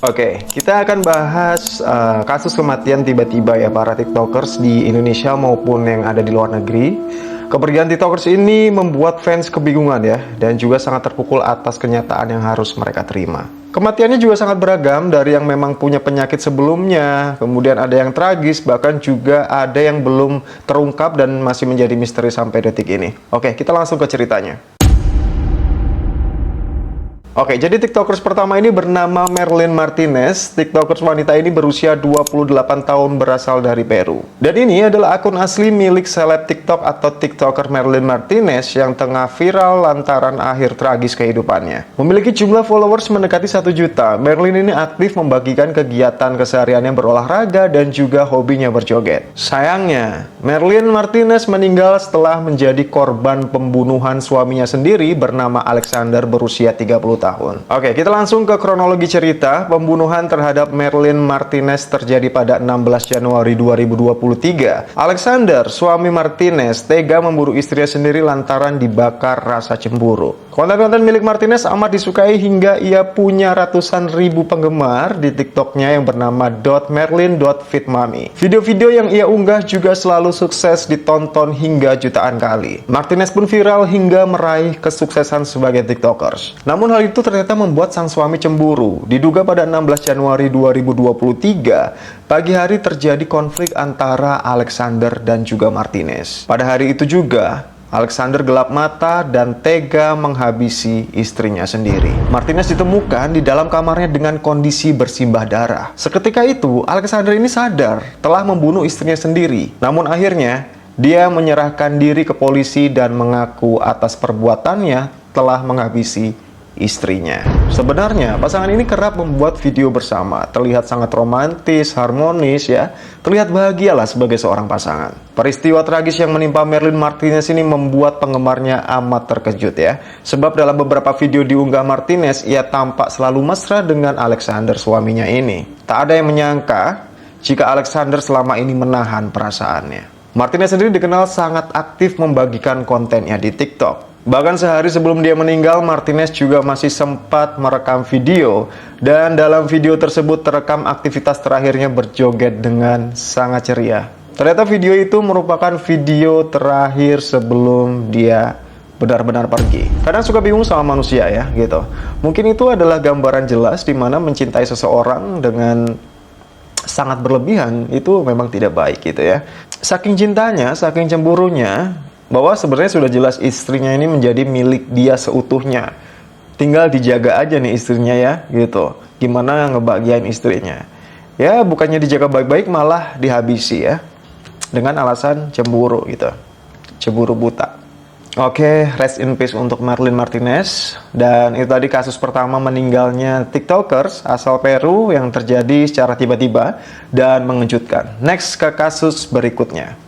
Oke, kita akan bahas kasus kematian tiba-tiba ya para TikTokers di Indonesia maupun yang ada di luar negeri. Kepergian TikTokers ini membuat fans kebingungan ya, dan juga sangat terpukul atas kenyataan yang harus mereka terima. Kematiannya juga sangat beragam, dari yang memang punya penyakit sebelumnya, kemudian ada yang tragis, bahkan juga ada yang belum terungkap dan masih menjadi misteri sampai detik ini. Oke, kita langsung ke ceritanya. Oke, jadi TikTokers pertama ini bernama Marilyn Martinez. TikTokers wanita ini berusia 28 tahun, berasal dari Peru. Dan ini adalah akun asli milik seleb TikTok atau TikToker Marilyn Martinez yang tengah viral lantaran akhir tragis kehidupannya. Memiliki jumlah followers mendekati 1 juta, Marilyn ini aktif membagikan kegiatan kesehariannya berolahraga dan juga hobinya berjoget. Sayangnya, Marilyn Martinez meninggal setelah menjadi korban pembunuhan suaminya sendiri bernama Alexander berusia 30 tahun. Oke, kita langsung ke kronologi cerita. Pembunuhan terhadap Marilyn Martinez terjadi pada 16 Januari 2023. Alexander, suami Martinez, tega memburu istrinya sendiri lantaran dibakar rasa cemburu. Konten-konten milik Martinez amat disukai hingga ia punya ratusan ribu penggemar di TikToknya yang bernama .marilyn.fitmami. Video-video yang ia unggah juga selalu sukses ditonton hingga jutaan kali. Martinez pun viral hingga meraih kesuksesan sebagai TikTokers. Namun hal itu ternyata membuat sang suami cemburu. Diduga pada 16 Januari 2023, pagi hari terjadi konflik antara Alexander dan juga Martinez. Pada hari itu juga, Alexander gelap mata dan tega menghabisi istrinya sendiri. Martinez ditemukan di dalam kamarnya dengan kondisi bersimbah darah. Seketika itu, Alexander ini sadar telah membunuh istrinya sendiri. Namun akhirnya, dia menyerahkan diri ke polisi dan mengaku atas perbuatannya telah menghabisi istrinya. Sebenarnya pasangan ini kerap membuat video bersama, terlihat sangat romantis, harmonis ya, terlihat bahagialah sebagai seorang pasangan. Peristiwa tragis yang menimpa Marilyn Martinez ini membuat penggemarnya amat terkejut ya, sebab dalam beberapa video diunggah Martinez, ia tampak selalu mesra dengan Alexander suaminya ini. Tak ada yang menyangka jika Alexander selama ini menahan perasaannya. Martinez sendiri dikenal sangat aktif membagikan kontennya di TikTok. Bahkan sehari sebelum dia meninggal, Martinez juga masih sempat merekam video, dan dalam video tersebut terekam aktivitas terakhirnya berjoget dengan sangat ceria. Ternyata video itu merupakan video terakhir sebelum dia benar-benar pergi. Kadang suka bingung sama manusia ya, gitu. Mungkin itu adalah gambaran jelas di mana mencintai seseorang dengan sangat berlebihan itu memang tidak baik gitu ya. Saking cintanya, saking cemburunya, bahwa sebenarnya sudah jelas istrinya ini menjadi milik dia seutuhnya. Tinggal dijaga aja nih istrinya ya, gitu. Gimana ngebahagiain istrinya. Ya, bukannya dijaga baik-baik malah dihabisi ya. Dengan alasan cemburu gitu. Cemburu buta. Oke, rest in peace untuk Marilyn Martinez. Dan itu tadi kasus pertama meninggalnya TikTokers asal Peru yang terjadi secara tiba-tiba dan mengejutkan. Next ke kasus berikutnya.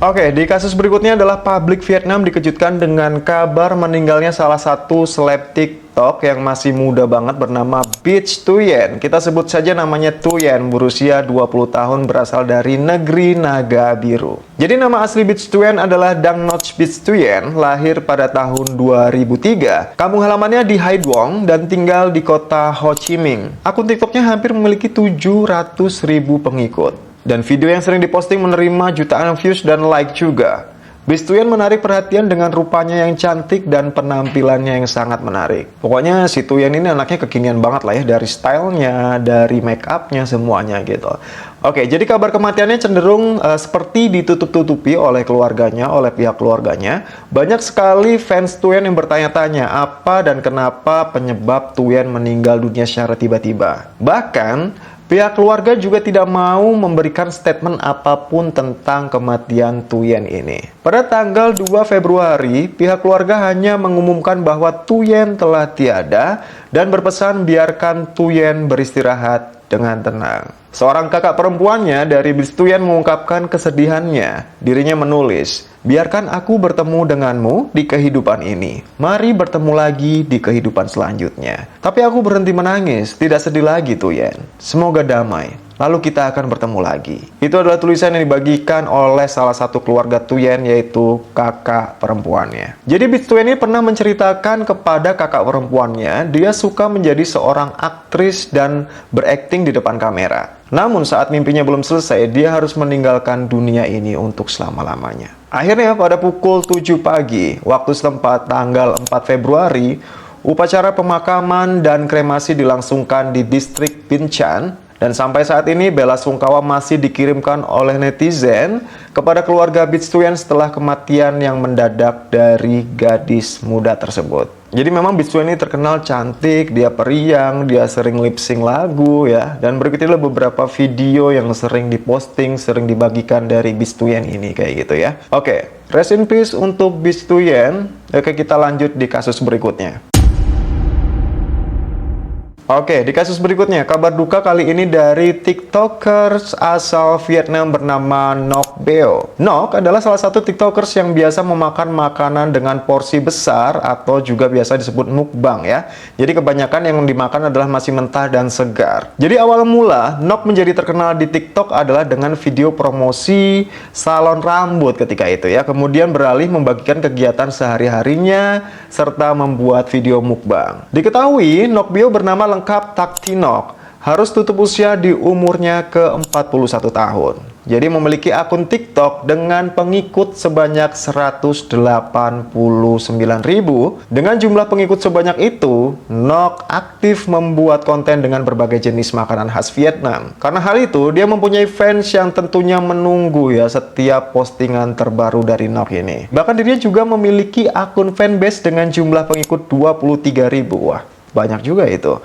Oke, di kasus berikutnya adalah publik Vietnam dikejutkan dengan kabar meninggalnya salah satu seleb TikTok yang masih muda banget bernama Beach Thuyen. Kita sebut saja namanya Thuyen, berusia 20 tahun, berasal dari negeri Naga Biru. Jadi nama asli Beach Thuyen adalah Dang Ngoc Beach Thuyen, lahir pada tahun 2003. Kampung halamannya di Hai Duong dan tinggal di kota Ho Chi Minh. Akun TikToknya hampir memiliki 700.000 pengikut. Dan video yang sering diposting menerima jutaan views dan like juga. Beach Thuyen menarik perhatian dengan rupanya yang cantik dan penampilannya yang sangat menarik. Pokoknya si Thuyen ini anaknya kekinian banget lah ya, dari stylenya, dari make upnya, semuanya gitu. Oke, jadi kabar kematiannya cenderung seperti ditutup-tutupi oleh keluarganya, oleh pihak keluarganya. Banyak sekali fans Thuyen yang bertanya-tanya apa dan kenapa penyebab Thuyen meninggal dunia secara tiba-tiba. Bahkan pihak keluarga juga tidak mau memberikan statement apapun tentang kematian Thuyen ini. Pada tanggal 2 Februari, pihak keluarga hanya mengumumkan bahwa Thuyen telah tiada dan berpesan biarkan Thuyen beristirahat dengan tenang. Seorang kakak perempuannya dari Bitstuyen mengungkapkan kesedihannya. Dirinya menulis, "Biarkan aku bertemu denganmu di kehidupan ini. Mari bertemu lagi di kehidupan selanjutnya." Tapi aku berhenti menangis, tidak sedih lagi Tuyen. Semoga damai. Lalu kita akan bertemu lagi. Itu adalah tulisan yang dibagikan oleh salah satu keluarga Tuyen, yaitu kakak perempuannya. Jadi Bitstuyen ini pernah menceritakan kepada kakak perempuannya, dia suka menjadi seorang aktris dan berakting di depan kamera. Namun saat mimpinya belum selesai, dia harus meninggalkan dunia ini untuk selama-lamanya. Akhirnya pada pukul 7 pagi, waktu setempat tanggal 4 Februari, upacara pemakaman dan kremasi dilangsungkan di distrik Pinchan. Dan sampai saat ini bela sungkawa masih dikirimkan oleh netizen kepada keluarga Bitstuyen setelah kematian yang mendadak dari gadis muda tersebut. Jadi memang Bitstuyen ini terkenal cantik, dia periang, dia sering lip sync lagu ya. Dan berikut inilah beberapa video yang sering diposting, sering dibagikan dari Bitstuyen ini kayak gitu ya. Oke, rest in peace untuk Bitstuyen. Oke, kita lanjut di kasus berikutnya. Oke, di kasus berikutnya, kabar duka kali ini dari TikTokers asal Vietnam bernama Ngoc Beo. Ngoc adalah salah satu TikTokers yang biasa memakan makanan dengan porsi besar atau juga biasa disebut mukbang ya. Jadi kebanyakan yang dimakan adalah masih mentah dan segar. Jadi awal mula Ngoc menjadi terkenal di TikTok adalah dengan video promosi salon rambut ketika itu ya. Kemudian beralih membagikan kegiatan sehari-harinya serta membuat video mukbang. Diketahui Ngoc Beo bernama lengkap Tak Thi Ngoc, harus tutup usia di umurnya ke-41 tahun. Jadi memiliki akun TikTok dengan pengikut sebanyak 189.000. Dengan jumlah pengikut sebanyak itu, Ngoc aktif membuat konten dengan berbagai jenis makanan khas Vietnam. Karena hal itu, dia mempunyai fans yang tentunya menunggu ya setiap postingan terbaru dari Ngoc ini. Bahkan dirinya juga memiliki akun fanbase dengan jumlah pengikut 23.000. Wah, banyak juga itu.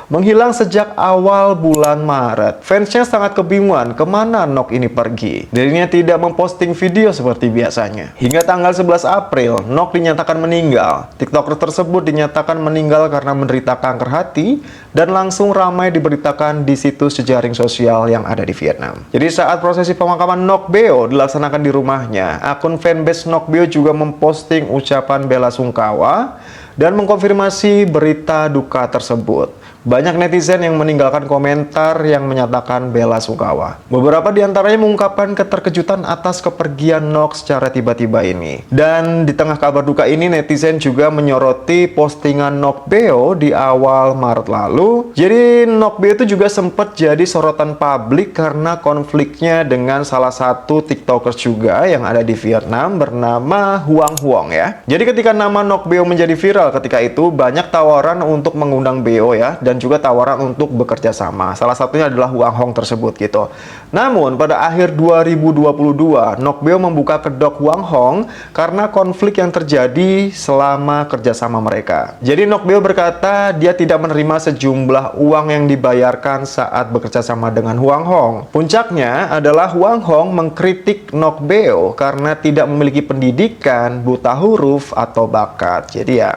Menghilang sejak awal bulan Maret. Fansnya sangat kebingungan kemana Ngoc ini pergi. Dirinya tidak memposting video seperti biasanya. Hingga tanggal 11 April, Ngoc dinyatakan meninggal. TikToker tersebut dinyatakan meninggal karena menderita kanker hati dan langsung ramai diberitakan di situs jejaring sosial yang ada di Vietnam. Jadi saat prosesi pemakaman Ngoc Beo dilaksanakan di rumahnya, akun fanbase Ngoc Beo juga memposting ucapan bela sungkawa dan mengkonfirmasi berita duka tersebut. Banyak netizen yang meninggalkan komentar yang menyatakan bela sungkawa. Beberapa di antaranya mengungkapkan keterkejutan atas kepergian Ngoc secara tiba-tiba ini. Dan di tengah kabar duka ini, netizen juga menyoroti postingan Ngoc Beo di awal Maret lalu. Jadi Ngoc Beo itu juga sempat jadi sorotan publik karena konfliknya dengan salah satu TikTokers juga yang ada di Vietnam bernama Huang Huong ya. Jadi ketika nama Ngoc Beo menjadi viral ketika itu, banyak tawaran untuk mengundang Beo ya, dan juga tawaran untuk bekerja sama. Salah satunya adalah Huang Hong tersebut gitu. Namun pada akhir 2022, Ngoc Beo membuka kedok Huang Hong karena konflik yang terjadi selama kerjasama mereka. Jadi Ngoc Beo berkata dia tidak menerima sejumlah uang yang dibayarkan saat bekerja sama dengan Huang Hong. Puncaknya adalah Huang Hong mengkritik Ngoc Beo karena tidak memiliki pendidikan, buta huruf, atau bakat. Jadi ya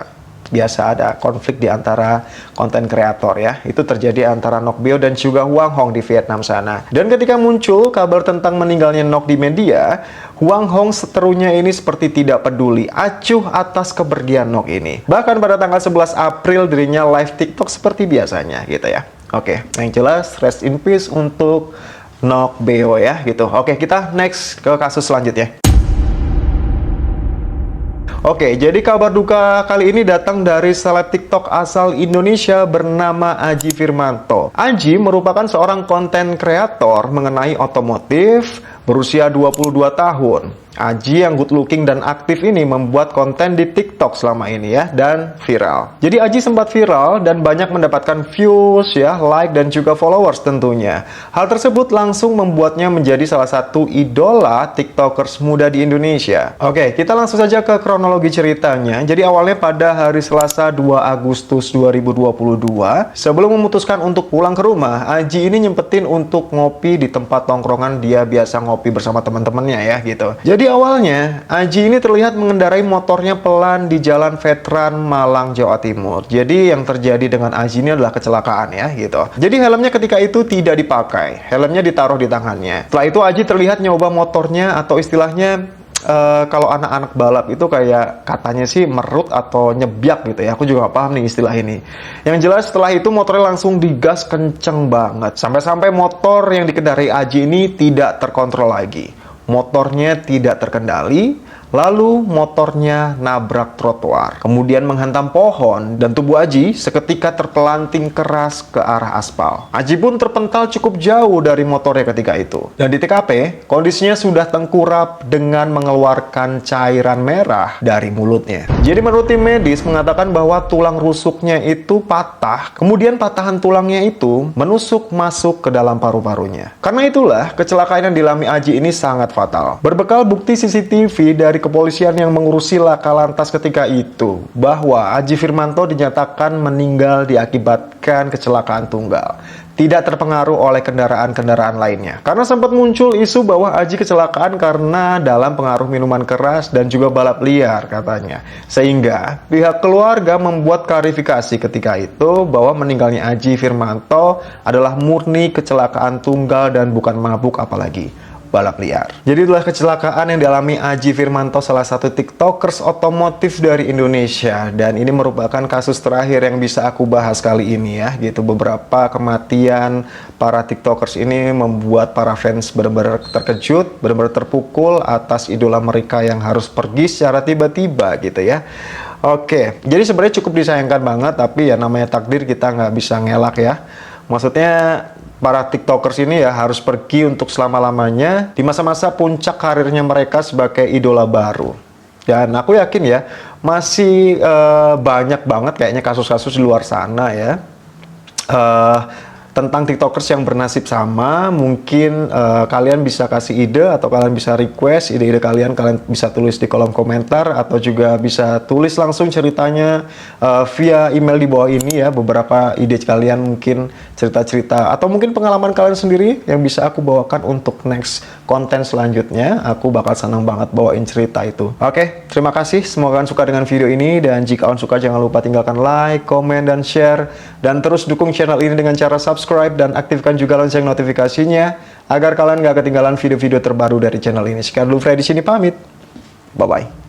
biasa ada konflik di antara konten kreator ya. Itu terjadi antara Ngoc Beo dan juga Huang Hong di Vietnam sana. Dan ketika muncul kabar tentang meninggalnya Ngoc di media, Huang Hong seterunya ini seperti tidak peduli, acuh atas kepergian Ngoc ini. Bahkan pada tanggal 11 April dirinya live TikTok seperti biasanya gitu ya. Oke, yang jelas rest in peace untuk Ngoc Beo ya gitu. Oke, kita next ke kasus selanjutnya. Oke, jadi kabar duka kali ini datang dari seleb TikTok asal Indonesia bernama Aji Firmanto. Aji merupakan seorang konten kreator mengenai otomotif berusia 22 tahun. Aji yang good looking dan aktif ini membuat konten di TikTok selama ini ya, dan viral. Jadi Aji sempat viral dan banyak mendapatkan views ya, like dan juga followers tentunya. Hal tersebut langsung membuatnya menjadi salah satu idola TikTokers muda di Indonesia. Oke, kita langsung saja ke kronologi ceritanya. Jadi awalnya pada hari Selasa 2 Agustus 2022, sebelum memutuskan untuk pulang ke rumah, Aji ini nyempetin untuk ngopi di tempat tongkrongan dia biasa ngopi bersama teman-temannya ya gitu. Jadi Jadi awalnya, Aji ini terlihat mengendarai motornya pelan di Jalan Veteran Malang, Jawa Timur. Jadi yang terjadi dengan Aji ini adalah kecelakaan ya gitu. Jadi helmnya ketika itu tidak dipakai, helmnya ditaruh di tangannya. Setelah itu Aji terlihat nyoba motornya atau istilahnya kalau anak-anak balap itu kayak katanya sih merut atau nyebyak gitu ya. Aku juga gak paham nih istilah ini. Yang jelas setelah itu motornya langsung digas kenceng banget. Sampai-sampai motor yang dikendarai Aji ini tidak terkontrol lagi. Motornya tidak terkendali, lalu motornya nabrak trotoar, kemudian menghantam pohon, dan tubuh Aji seketika terpelanting keras ke arah aspal. Aji pun terpental cukup jauh dari motornya ketika itu. Dan di TKP, kondisinya sudah tengkurap dengan mengeluarkan cairan merah dari mulutnya. Jadi menurut tim medis mengatakan bahwa tulang rusuknya itu patah, kemudian patahan tulangnya itu menusuk masuk ke dalam paru-parunya. Karena itulah, kecelakaan yang dialami Aji ini sangat fatal. Berbekal bukti CCTV dari kepolisian yang mengurusi laka lantas ketika itu, bahwa Aji Firmanto dinyatakan meninggal diakibatkan kecelakaan tunggal, tidak terpengaruh oleh kendaraan-kendaraan lainnya. Karena sempat muncul isu bahwa Aji kecelakaan karena dalam pengaruh minuman keras dan juga balap liar katanya. Sehingga pihak keluarga membuat klarifikasi ketika itu bahwa meninggalnya Aji Firmanto adalah murni kecelakaan tunggal dan bukan mabuk apalagi balap liar. Jadi itulah kecelakaan yang dialami Aji Firmanto, salah satu tiktokers otomotif dari Indonesia, dan ini merupakan kasus terakhir yang bisa aku bahas kali ini ya gitu. Beberapa kematian para tiktokers ini membuat para fans benar-benar terkejut, benar-benar terpukul atas idola mereka yang harus pergi secara tiba-tiba gitu ya. Oke, jadi sebenarnya cukup disayangkan banget, tapi ya namanya takdir, kita nggak bisa ngelak ya. Maksudnya para tiktokers ini ya harus pergi untuk selama-lamanya di masa-masa puncak karirnya mereka sebagai idola baru. Dan aku yakin ya masih banyak banget kayaknya kasus-kasus di luar sana ya tentang tiktokers yang bernasib sama. Mungkin kalian bisa kasih ide atau kalian bisa request ide-ide kalian bisa tulis di kolom komentar, atau juga bisa tulis langsung ceritanya via email di bawah ini ya. Beberapa ide kalian, mungkin cerita-cerita atau mungkin pengalaman kalian sendiri yang bisa aku bawakan untuk next konten selanjutnya. Aku bakal senang banget bawain cerita itu. Oke, terima kasih, semoga kalian suka dengan video ini, dan jika kalian suka jangan lupa tinggalkan like, komen, dan share, dan terus dukung channel ini dengan cara subscribe dan aktifkan juga lonceng notifikasinya agar kalian gak ketinggalan video-video terbaru dari channel ini. Sekian dulu, Freddy di sini pamit. Bye-bye.